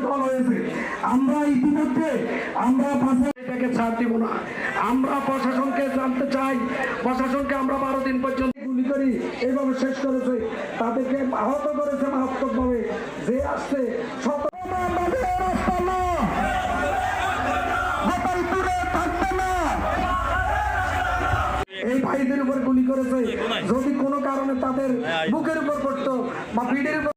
দল হয়েছে। আমরা ইতিমধ্যে এটাকে ছাড় দিব না। আমরা প্রশাসনকে জানতে চাই, প্রশাসনকে আমরা 12 দিন পর্যন্ত গুলি করি এইভাবে শেষ করেছে, তাদেরকে আহত করেছে মারাত্মকভাবে। যে আসছে এই ভাইদের উপর গুলি করেছে, যদি কোনো কারণে তাদের বুকের উপর পড়তো বা পিঠের উপর